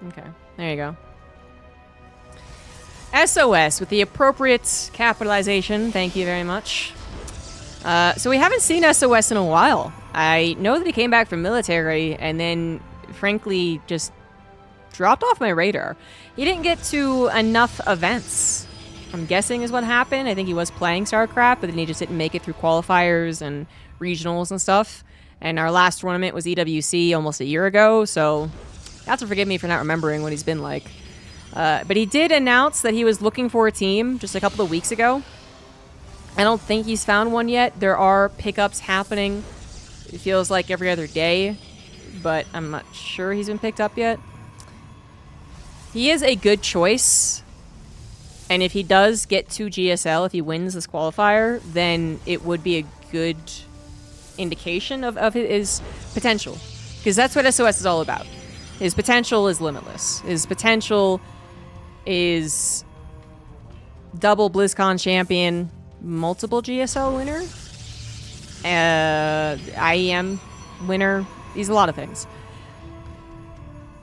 Okay, there you go. SOS with the appropriate capitalization. Thank you very much. So we haven't seen SOS in a while. I know that he came back from military and then, frankly, just dropped off my radar. He didn't get to enough events, I'm guessing is what happened. I think he was playing StarCraft, but then he just didn't make it through qualifiers and regionals and stuff. And our last tournament was EWC almost a year ago, so you have to forgive me for not remembering what he's been like. But he did announce that he was looking for a team just a couple of weeks ago. I don't think he's found one yet. There are pickups happening. It feels like every other day, but I'm not sure he's been picked up yet. He is a good choice, and if he does get to GSL, if he wins this qualifier, then it would be a good indication of his potential, because that's what SOS is all about. His potential is limitless. His potential is double BlizzCon champion, multiple GSL winner, IEM winner. He's a lot of things.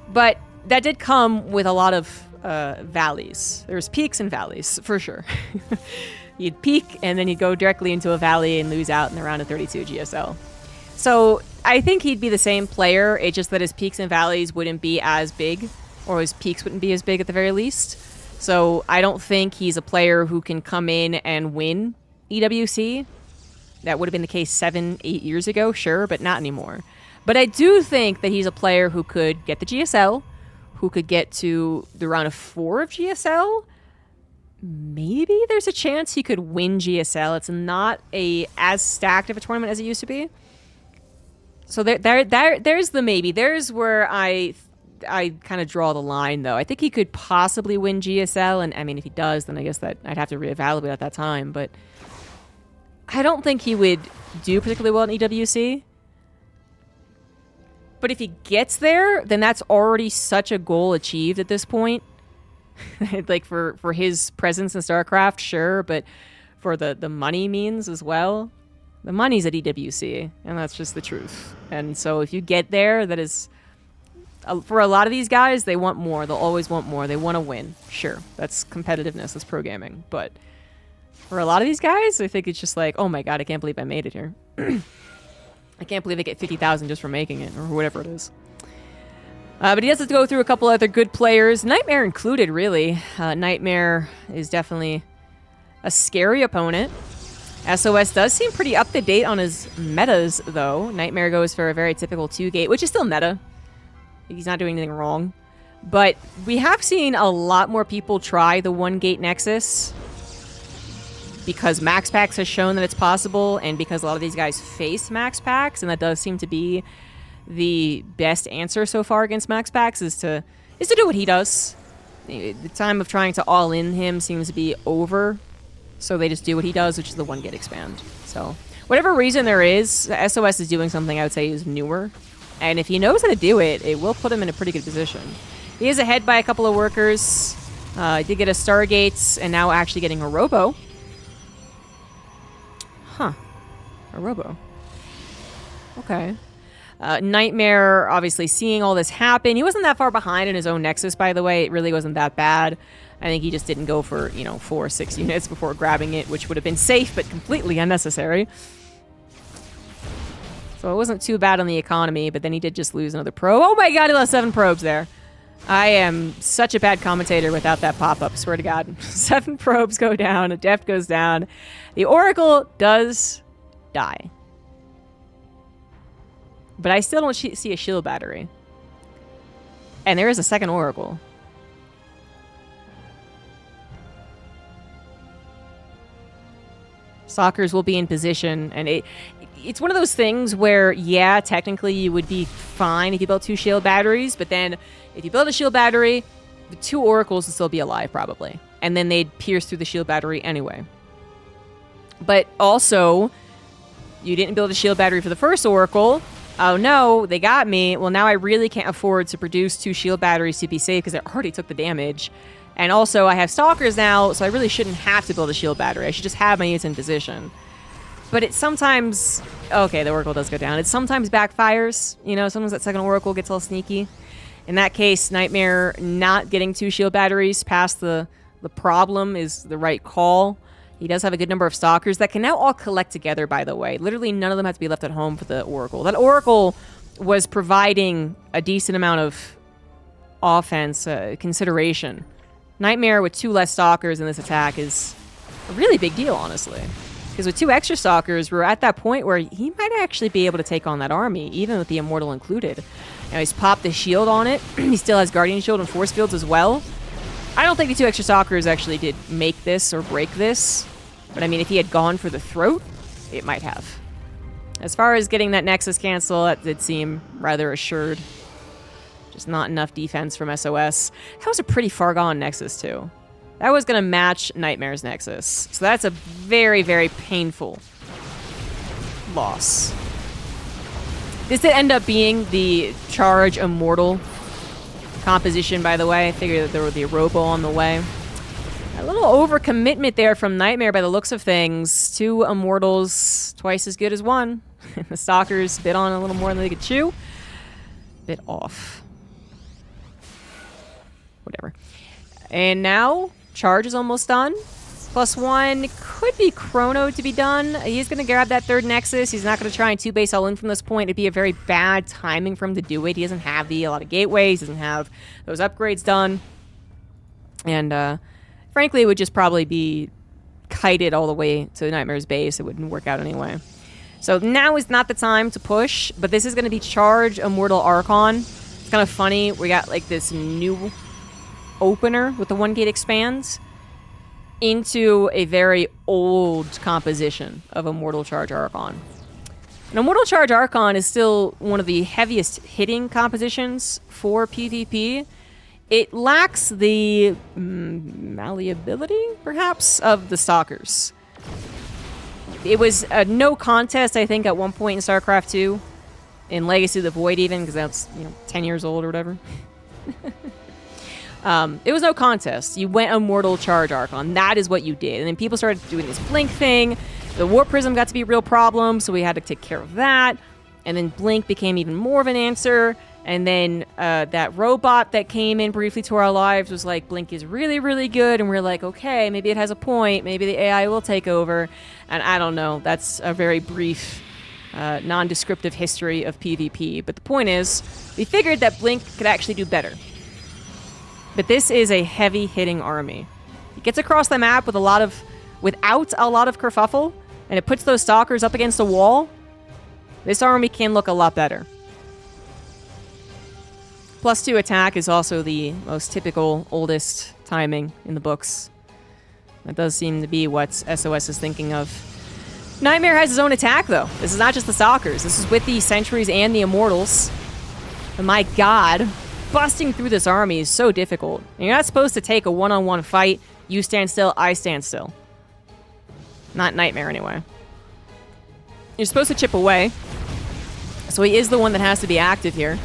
But that did come with a lot of valleys. There's peaks and valleys, for sure. You'd peak, and then you'd go directly into a valley and lose out in the round of 32 GSL. So I think he'd be the same player, it's just that his peaks and valleys wouldn't be as big, or his peaks wouldn't be as big at the very least. So I don't think he's a player who can come in and win EWC. That would have been the case 7-8 years ago, sure, but not anymore. But I do think that he's a player who could get the GSL, who could get to the round of 4 of GSL. Maybe there's a chance he could win GSL. It's not as stacked of a tournament as it used to be. So there's the maybe. There's where I kind of draw the line, though. I think he could possibly win GSL, and I mean, if he does, then I guess that I'd have to reevaluate at that time. But I don't think he would do particularly well in EWC. But if he gets there, then that's already such a goal achieved at this point. Like for his presence in StarCraft, sure, but for the money means as well. The money's at EWC, and that's just the truth. And so if you get there, that is... For a lot of these guys, they want more. They'll always want more. They want to win. Sure, that's competitiveness. That's pro gaming. But for a lot of these guys, I think it's just like, oh my god, I can't believe I made it here. I can't believe I get 50,000 just for making it, or whatever it is. But he has to go through a couple other good players, Nightmare included, really. Nightmare is definitely a scary opponent. SOS does seem pretty up to date on his metas, though. Nightmare goes for a very typical 2-gate, which is still meta. He's not doing anything wrong. But we have seen a lot more people try the 1-gate Nexus because Max Packs has shown that it's possible, and because a lot of these guys face Max Packs, and that does seem to be the best answer so far against Max Packs is to do what he does. The time of trying to all-in him seems to be over, so they just do what he does, which is the 1-gate expand. So whatever reason there is, SOS is doing something I would say is newer. And if he knows how to do it, it will put him in a pretty good position. He is ahead by a couple of workers. He did get a Stargates, and now actually getting a Robo. Huh. A Robo. Okay. Nightmare, obviously seeing all this happen. He wasn't that far behind in his own Nexus, by the way. It really wasn't that bad. I think he just didn't go for, 4 or 6 units before grabbing it, which would have been safe, but completely unnecessary. So it wasn't too bad on the economy, but then he did just lose another probe. Oh my god, he lost 7 probes there. I am such a bad commentator without that pop-up, swear to god. 7 probes go down, a deft goes down. The Oracle does die. But I still don't see a shield battery. And there is a second Oracle. Stalkers will be in position, and it's one of those things where, yeah, technically you would be fine if you built 2 shield batteries, but then if you build a shield battery, the 2 oracles would still be alive, probably. And then they'd pierce through the shield battery anyway. But also, you didn't build a shield battery for the first oracle. Oh no, they got me. Well, now I really can't afford to produce 2 shield batteries to be safe because I already took the damage. And also, I have stalkers now, so I really shouldn't have to build a shield battery. I should just have my units in position. But it sometimes... Okay, the Oracle does go down. It sometimes backfires. Sometimes that second Oracle gets all sneaky. In that case, Nightmare not getting 2 shield batteries past the problem is the right call. He does have a good number of Stalkers that can now all collect together, by the way. Literally none of them have to be left at home for the Oracle. That Oracle was providing a decent amount of offense consideration. Nightmare with 2 less Stalkers in this attack is a really big deal, honestly. Because with 2 extra Stalkers, we're at that point where he might actually be able to take on that army, even with the Immortal included. Now, he's popped the shield on it. He still has Guardian Shield and Force Fields as well. I don't think the 2 extra Stalkers actually did make this or break this. But I mean, if he had gone for the throat, it might have. As far as getting that Nexus cancel, that did seem rather assured. Just not enough defense from SOS. That was a pretty far gone Nexus, too. That was going to match Nightmare's Nexus. So that's a very, very painful loss. This did end up being the Charge Immortal composition, by the way. I figured that there would be a Robo on the way. A little overcommitment there from Nightmare by the looks of things. 2 Immortals, twice as good as 1. The Stalkers bit on a little more than they could chew. Bit off. Whatever. And now, Charge is almost done. +1 could be Chrono to be done. He's going to grab that 3rd Nexus. He's not going to try and 2-base all in from this point. It'd be a very bad timing for him to do it. He doesn't have a lot of gateways. He doesn't have those upgrades done. And, frankly, it would just probably be kited all the way to Nightmare's base. It wouldn't work out anyway. So now is not the time to push, but this is going to be Charge Immortal Archon. It's kind of funny. We got, like, this new opener with the 1-gate expands into a very old composition of Immortal Charge Archon. And Immortal Charge Archon is still one of the heaviest hitting compositions for PvP. It lacks the malleability, perhaps, of the Stalkers. It was a no contest, I think, at one point in StarCraft 2. In Legacy of the Void, even, because that's 10 years old or whatever. It was no contest. You went Immortal Charge Archon. That is what you did. And then people started doing this Blink thing. The Warp Prism got to be a real problem, so we had to take care of that. And then Blink became even more of an answer. And then that robot that came in briefly to our lives was like, Blink is really, really good. And we're like, okay, maybe it has a point. Maybe the AI will take over. And I don't know. That's a very brief, non-descriptive history of PvP. But the point is, we figured that Blink could actually do better. But this is a heavy-hitting army. It gets across the map with without a lot of kerfuffle, and it puts those Stalkers up against a wall. This army can look a lot better. +2 attack is also the most typical, oldest timing in the books. That does seem to be what SOS is thinking of. Nightmare has his own attack, though. This is not just the Stalkers. This is with the Sentries and the Immortals. And my god, busting through this army is so difficult. And you're not supposed to take a one-on-one fight. You stand still, I stand still. Not Nightmare, anyway. You're supposed to chip away. So he is the one that has to be active here.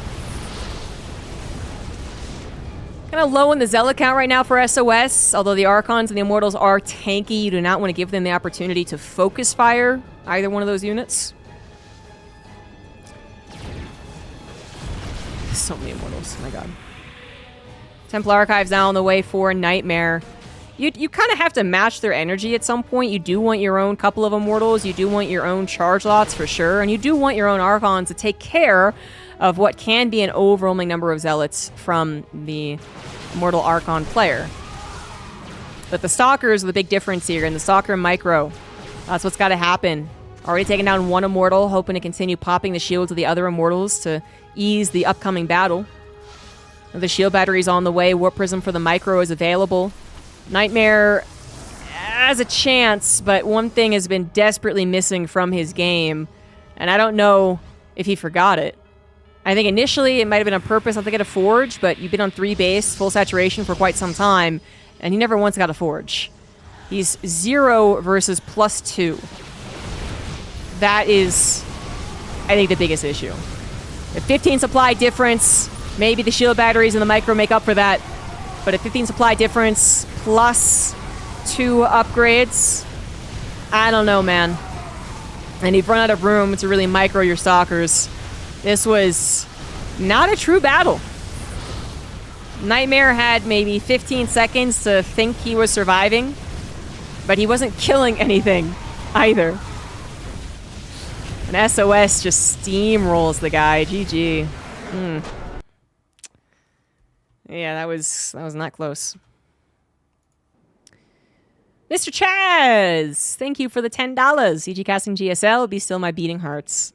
Kind of low in the Zealot count right now for SOS, although the Archons and the Immortals are tanky. You do not want to give them the opportunity to focus fire either one of those units. So many Immortals, oh my god. Templar Archives now on the way for Nightmare. You kind of have to match their energy at some point. You do want your own couple of Immortals. You do want your own charge lots for sure. And you do want your own Archons to take care of what can be an overwhelming number of Zealots from the Immortal Archon player. But the Stalkers are the big difference here, and the Stalker Micro, that's what's got to happen. Already taken down one Immortal, hoping to continue popping the shields of the other Immortals to ease the upcoming battle. The shield battery's on the way. Warp Prism for the Micro is available. Nightmare has a chance, but one thing has been desperately missing from his game, and I don't know if he forgot it. I think initially it might have been on purpose not to get a Forge, but you've been on 3 base, full saturation for quite some time, and he never once got a Forge. He's 0 versus +2. That is, I think, the biggest issue. The 15 supply difference, maybe the shield batteries and the Micro make up for that, but a 15 supply difference plus 2 upgrades, I don't know, man. And you've run out of room to really micro your Stalkers. This was not a true battle. Nightmare had maybe 15 seconds to think he was surviving, but he wasn't killing anything either. And SOS just steamrolls the guy. GG. Yeah, that was not close. Mr. Chaz, thank you for the $10. CG casting GSL, be still my beating hearts.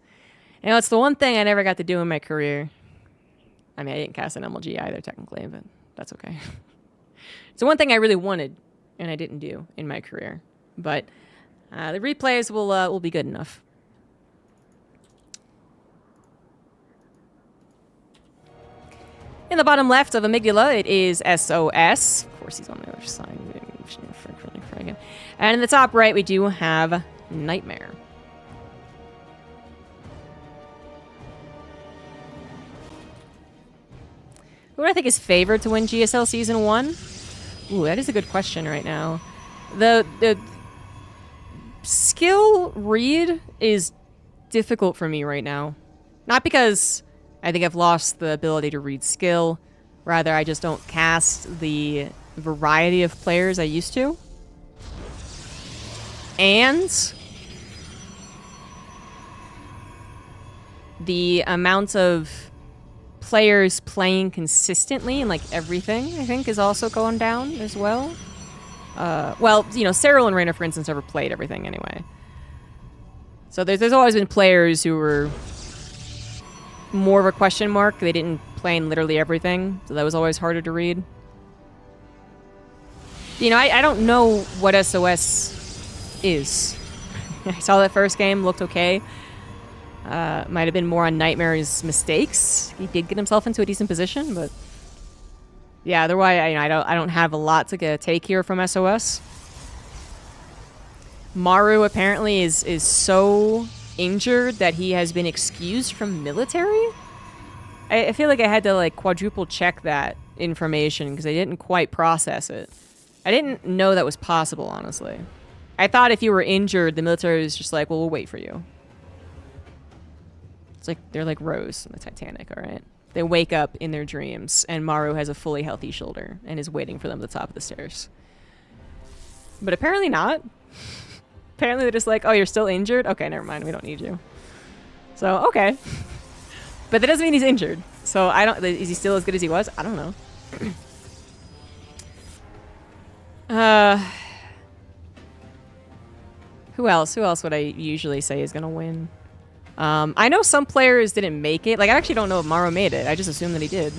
You know, it's the one thing I never got to do in my career. I mean, I didn't cast an MLG either, technically, but that's okay. It's the one thing I really wanted, and I didn't do in my career. But the replays will be good enough. In the bottom left of Amygdala, it is SOS. Of course, he's on the other side. And in the top right, we do have Nightmare. Who do I think is favored to win GSL Season 1? Ooh, that is a good question right now. The skill read is difficult for me right now. Not because I think I've lost the ability to read skill. Rather, I just don't cast the variety of players I used to. And the amount of players playing consistently and like everything, I think, is also going down as well. Well, you know, Cyril and Rainer, for instance, never played everything anyway. So there's always been players who were more of a question mark. They didn't play in literally everything, so that was always harder to read. You know, I don't know what SOS is. I saw that first game, looked okay. Might have been more on Nightmare's mistakes. He did get himself into a decent position, but yeah, otherwise, I don't have a lot to take here from SOS. Maru apparently is so injured that he has been excused from military. I feel like I had to like quadruple check that information because I didn't quite process it. I didn't know that was possible, honestly. I thought if you were injured, the military was just like, well, we'll wait for you. It's like, they're like Rose in the Titanic, all right? They wake up in their dreams, and Maru has a fully healthy shoulder and is waiting for them at the top of the stairs. But apparently not. Apparently they're just like, oh, you're still injured? Okay, never mind, we don't need you. So, okay. But that doesn't mean he's injured. So, is he still as good as he was? I don't know. Who else? Who else would I usually say is going to win? I know some players didn't make it. Like, I actually don't know if Maru made it. I just assumed that he did.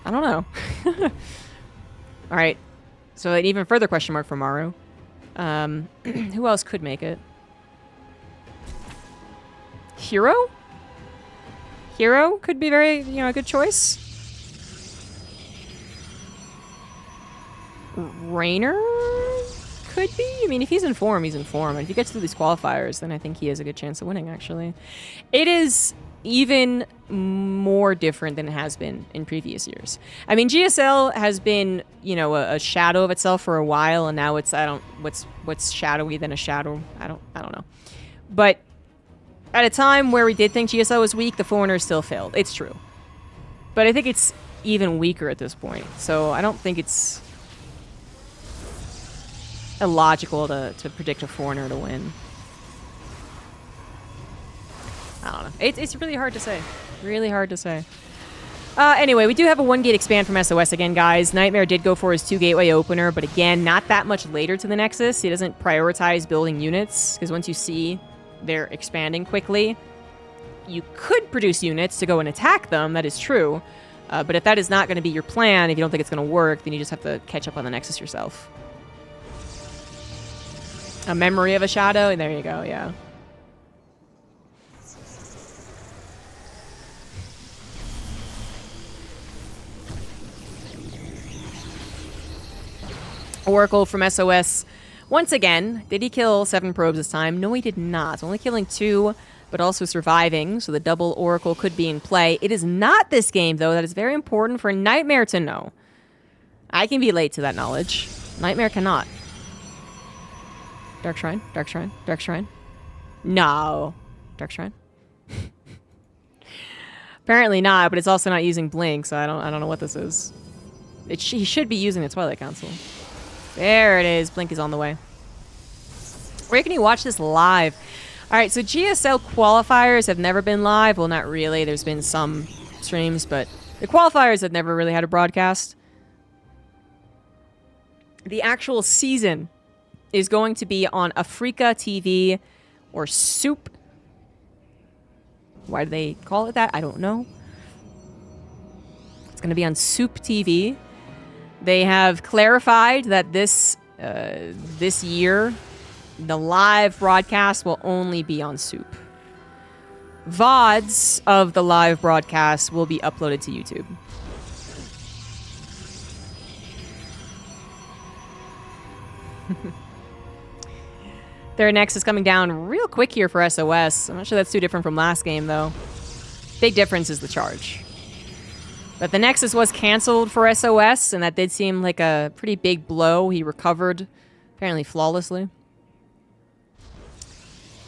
I don't know. All right. So an even further question mark for Maru. Who else could make it? Hero? Hero could be very, a good choice. Rainer could be. I mean, if he's in form, he's in form. And if he gets through these qualifiers, then I think he has a good chance of winning, actually. It is even more different than it has been in previous years. I mean, GSL has been, a shadow of itself for a while, and now it's, what's shadowy than a shadow? I don't know. But at a time where we did think GSL was weak, the Foreigners still failed. It's true. But I think it's even weaker at this point. So I don't think it's illogical to predict a Foreigner to win. I don't know. It's really hard to say. Really hard to say. Anyway, we do have a 1-gate expand from SOS again, guys. Nightmare did go for his 2-gateway opener, but again, not that much later to the Nexus. He doesn't prioritize building units, because once you see they're expanding quickly, you could produce units to go and attack them. That is true. But if that is not going to be your plan, if you don't think it's going to work, then you just have to catch up on the Nexus yourself. A memory of a shadow? There you go, yeah. Oracle from SOS. Once again, did he kill 7 probes this time? No, he did not. Only killing 2, but also surviving, so the double Oracle could be in play. It is not this game, though. That is very important for Nightmare to know. I can be late to that knowledge. Nightmare cannot. Dark Shrine, Dark Shrine, Dark Shrine. No. Dark Shrine. Apparently not, but it's also not using Blink, so I don't know what this is. He should be using the Twilight Council. There it is. Blink is on the way. Where can you watch this live? All right, so GSL qualifiers have never been live. Well, not really. There's been some streams, but the qualifiers have never really had a broadcast. The actual season is going to be on Africa TV or Soup. Why do they call it that? I don't know. It's going to be on Soup TV. They have clarified that this year, the live broadcast will only be on Soup. VODs of the live broadcast will be uploaded to YouTube. Their next is coming down real quick here for SOS. I'm not sure that's too different from last game, though. Big difference is the charge. But the Nexus was canceled for SOS, and that did seem like a pretty big blow. He recovered, apparently flawlessly.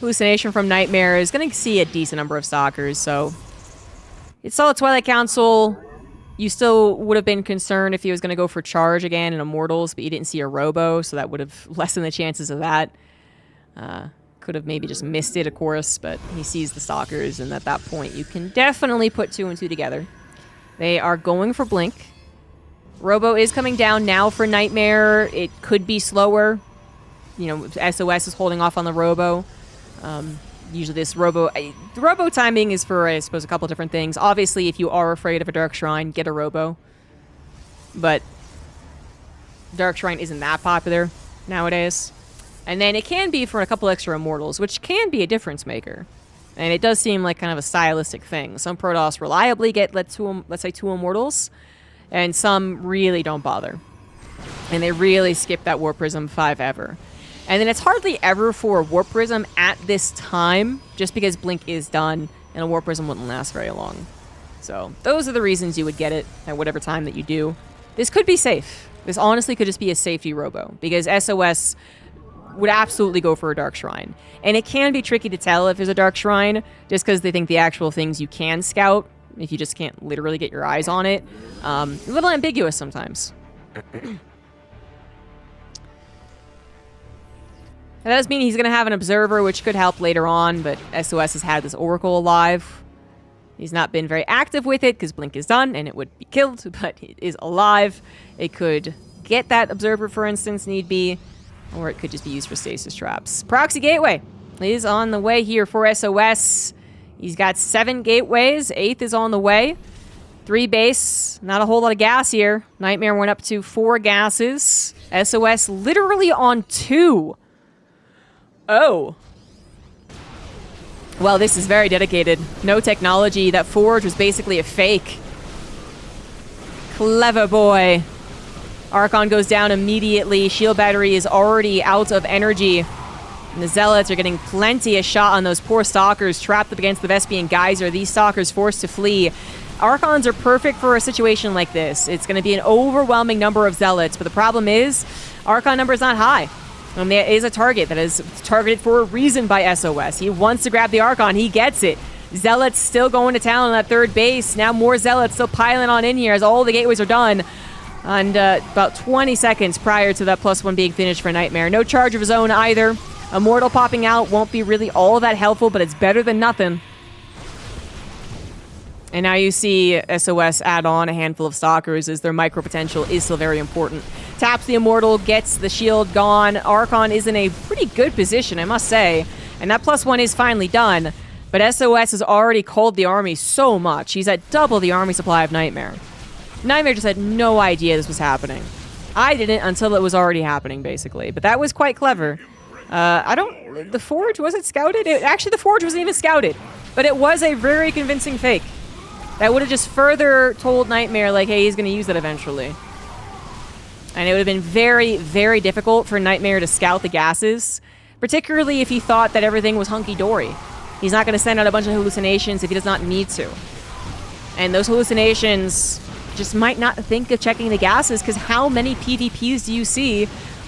Hallucination from Nightmare is going to see a decent number of stalkers, so... It's all a Twilight Council. You still would have been concerned if he was going to go for charge again in Immortals, but you didn't see a Robo, so that would have lessened the chances of that. Could have maybe just missed it, of course, but he sees the stalkers, and at that point you can definitely put 2 and 2 together. They are going for Blink. Robo is coming down now for Nightmare. It could be slower. You know, SOS is holding off on the Robo. Usually this Robo... the Robo timing is for, I suppose, a couple different things. Obviously, if you are afraid of a Dark Shrine, get a Robo. But Dark Shrine isn't that popular nowadays. And then it can be for a couple extra Immortals, which can be a difference maker. And it does seem like kind of a stylistic thing. Some Protoss reliably get, let's say, 2 Immortals, and some really don't bother. And they really skip that Warp Prism 5 ever. And then it's hardly ever for a Warp Prism at this time, just because Blink is done, and a Warp Prism wouldn't last very long. So those are the reasons you would get it at whatever time that you do. This could be safe. This honestly could just be a safety Robo, because SOS would absolutely go for a Dark Shrine. And it can be tricky to tell if there's a Dark Shrine, just because they think the actual things you can scout, if you just can't literally get your eyes on it, a little ambiguous sometimes. That does mean he's going to have an Observer, which could help later on, but SOS has had this Oracle alive. He's not been very active with it, because Blink is done, and it would be killed, but it is alive. It could get that Observer, for instance, need be, or it could just be used for stasis traps. Proxy Gateway is on the way here for SOS. He's got 7 gateways. 8th is on the way. 3 base. Not a whole lot of gas here. Nightmare went up to 4 gases. SOS literally on 2. Oh. Well, this is very dedicated. No technology. That Forge was basically a fake. Clever boy. Archon goes down immediately. Shield battery is already out of energy. And the Zealots are getting plenty of shot on those poor Stalkers trapped up against the Vespian Geyser. These Stalkers forced to flee. Archons are perfect for a situation like this. It's going to be an overwhelming number of Zealots, but the problem is Archon number is not high. And there is a target that is targeted for a reason by SOS. He wants to grab the Archon. He gets it. Zealots still going to town on that 3rd base. Now more Zealots still piling on in here as all the gateways are done. And about 20 seconds prior to that +1 being finished for Nightmare. No charge of his own either. Immortal popping out won't be really all that helpful, but it's better than nothing. And now you see SOS add on a handful of Stalkers as their micro potential is still very important. Taps the Immortal, gets the shield gone. Archon is in a pretty good position, I must say. And that +1 is finally done. But SOS has already culled the army so much. He's at double the army supply of Nightmare. Nightmare just had no idea this was happening. I didn't until it was already happening, basically. But that was quite clever. The Forge, was it scouted? Actually, the Forge wasn't even scouted. But it was a very convincing fake. That would have just further told Nightmare, like, hey, he's going to use it eventually. And it would have been very, very difficult for Nightmare to scout the gases, particularly if he thought that everything was hunky-dory. He's not going to send out a bunch of hallucinations if he does not need to. And those hallucinations just might not think of checking the gases, because how many PvPs do you see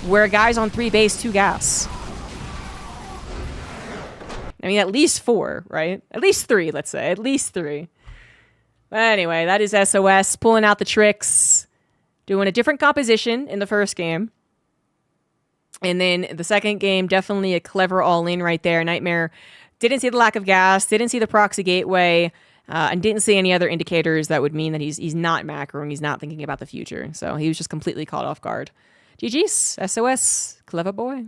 where a guy's on 3 base, 2 gas? I mean, at least 4, right? At least 3, let's say. At least 3. Anyway, that is SOS pulling out the tricks, doing a different composition in the first game. And then the second game, definitely a clever all-in right there. Nightmare didn't see the lack of gas, didn't see the proxy gateway, and didn't see any other indicators that would mean that he's not macroing, he's not thinking about the future. So he was just completely caught off guard. GG's, SOS, clever boy.